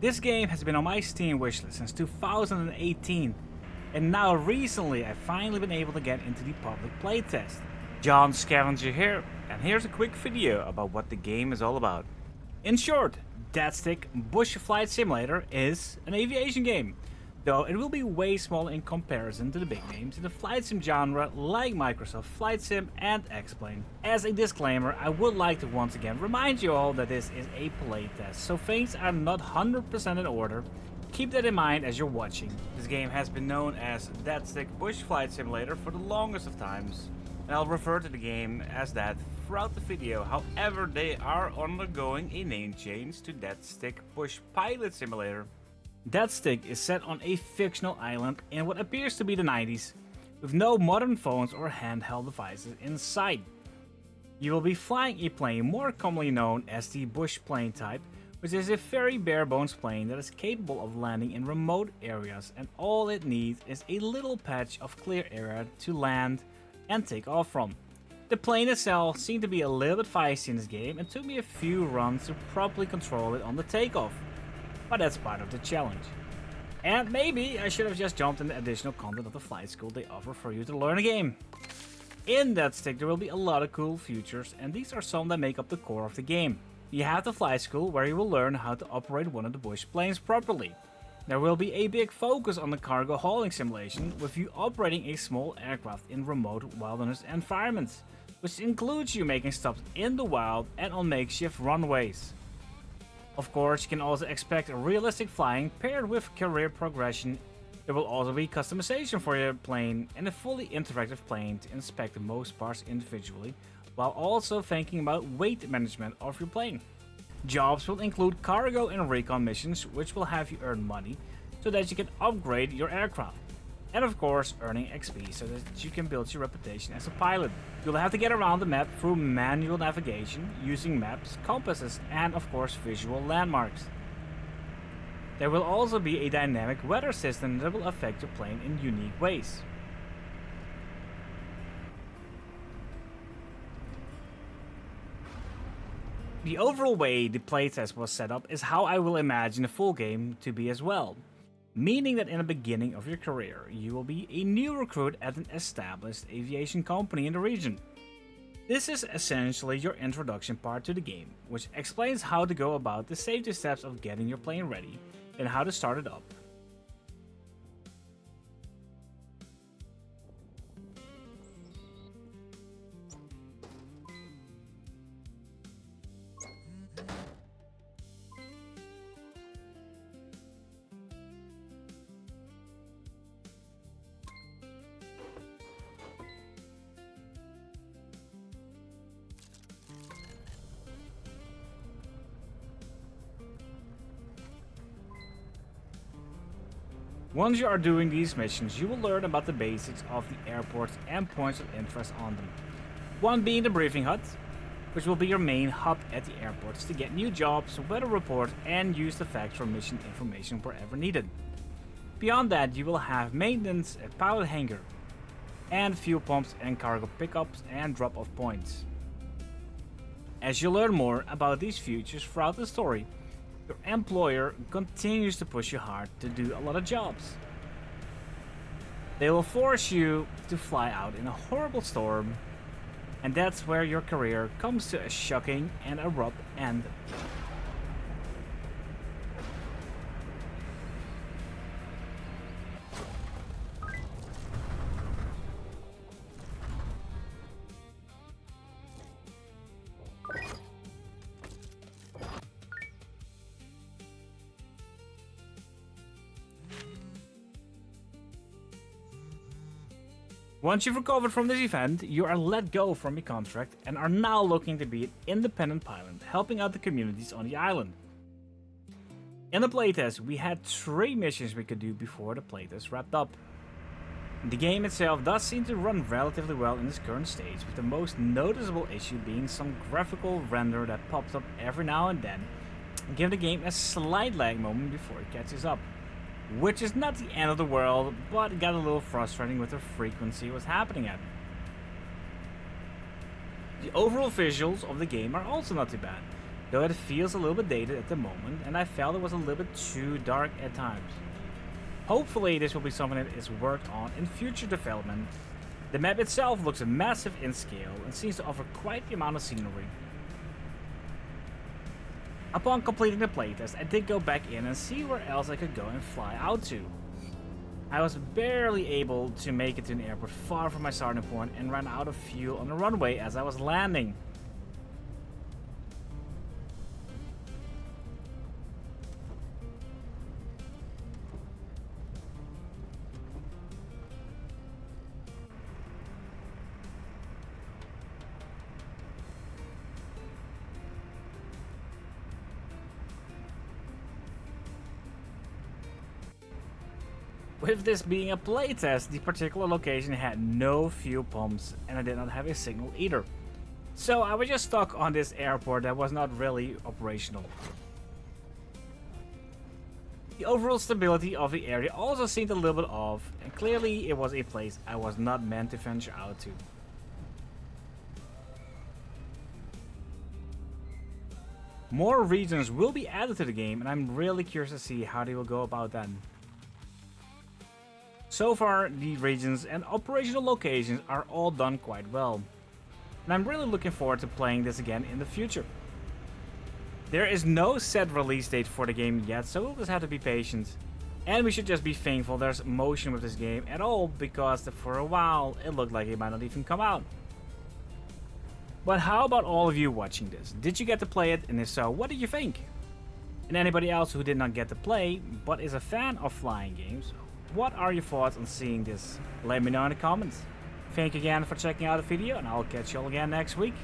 This game has been on my Steam wishlist since 2018, and now recently I've finally been able to get into the public playtest. John Scavenger here, and here's a quick video about what the game is all about. In short, Deadstick Bush Flight Simulator is an aviation game, though it will be way smaller in comparison to the big names in the flight sim genre like Microsoft Flight Sim and X-Plane. As a disclaimer, I would like to once again remind you all that this is a playtest, so things are not 100% in order. Keep that in mind as you're watching. This game has been known as Deadstick Bush Flight Simulator for the longest of times, and I'll refer to the game as that throughout the video. However, they are undergoing a name change to Deadstick Bush Pilot Simulator. Deadstick is set on a fictional island in what appears to be the 90s, with no modern phones or handheld devices in sight. You will be flying a plane more commonly known as the bush plane type, which is a very bare bones plane that is capable of landing in remote areas, and all it needs is a little patch of clear area to land and take off from. The plane itself seemed to be a little bit feisty in this game and took me a few runs to properly control it on the takeoff, but that's part of the challenge. And maybe I should have just jumped in the additional content of the flight school they offer for you to learn a game. In Deadstick there will be a lot of cool features, and these are some that make up the core of the game. You have the flight school where you will learn how to operate one of the bush planes properly. There will be a big focus on the cargo hauling simulation, with you operating a small aircraft in remote wilderness environments, which includes you making stops in the wild and on makeshift runways. Of course, you can also expect realistic flying paired with career progression. There will also be customization for your plane and a fully interactive plane to inspect most parts individually, while also thinking about weight management of your plane. Jobs will include cargo and recon missions, which will have you earn money so that you can upgrade your aircraft. And of course, earning XP so that you can build your reputation as a pilot. You'll have to get around the map through manual navigation, using maps, compasses, and of course visual landmarks. There will also be a dynamic weather system that will affect your plane in unique ways. The overall way the playtest was set up is how I will imagine the full game to be as well. Meaning that in the beginning of your career, you will be a new recruit at an established aviation company in the region. This is essentially your introduction part to the game, which explains how to go about the safety steps of getting your plane ready and how to start it up. Once you are doing these missions, you will learn about the basics of the airports and points of interest on them. One being the briefing hut, which will be your main hub at the airports to get new jobs, weather reports, and use the facts for mission information wherever needed. Beyond that, you will have maintenance at pilot hangar, and fuel pumps and cargo pickups and drop-off points. As you learn more about these features throughout the story, your employer continues to push you hard to do a lot of jobs. They will force you to fly out in a horrible storm, and that's where your career comes to a shocking and abrupt end. Once you've recovered from this event, you are let go from your contract and are now looking to be an independent pilot, helping out the communities on the island. In the playtest, we had 3 missions we could do before the playtest wrapped up. The game itself does seem to run relatively well in its current stage, with the most noticeable issue being some graphical render that pops up every now and then, giving the game a slight lag moment before it catches up. Which is not the end of the world, but it got a little frustrating with the frequency it was happening at. The overall visuals of the game are also not too bad. though it feels a little bit dated at the moment, and I felt it was a little bit too dark at times. Hopefully this will be something that is worked on in future development. The map itself looks massive in scale and seems to offer quite the amount of scenery. Upon completing the playtest, I did go back in and see where else I could go and fly out to. I was barely able to make it to an airport far from my starting point and ran out of fuel on the runway as I was landing. With this being a playtest, the particular location had no fuel pumps and I did not have a signal either. So I was just stuck on this airport that was not really operational. The overall stability of the area also seemed a little bit off, and clearly it was a place I was not meant to venture out to. More regions will be added to the game and I'm really curious to see how they will go about that. So far, the regions and operational locations are all done quite well, and I'm really looking forward to playing this again in the future. There is no set release date for the game yet, so we'll just have to be patient. And we should just be thankful there's motion with this game at all, because for a while it looked like it might not even come out. But how about all of you watching this? Did you get to play it, and if so, what did you think? And anybody else who did not get to play, but is a fan of flying games, what are your thoughts on seeing this? Let me know in the comments. Thank you again for checking out the video, and I'll catch you all again next week.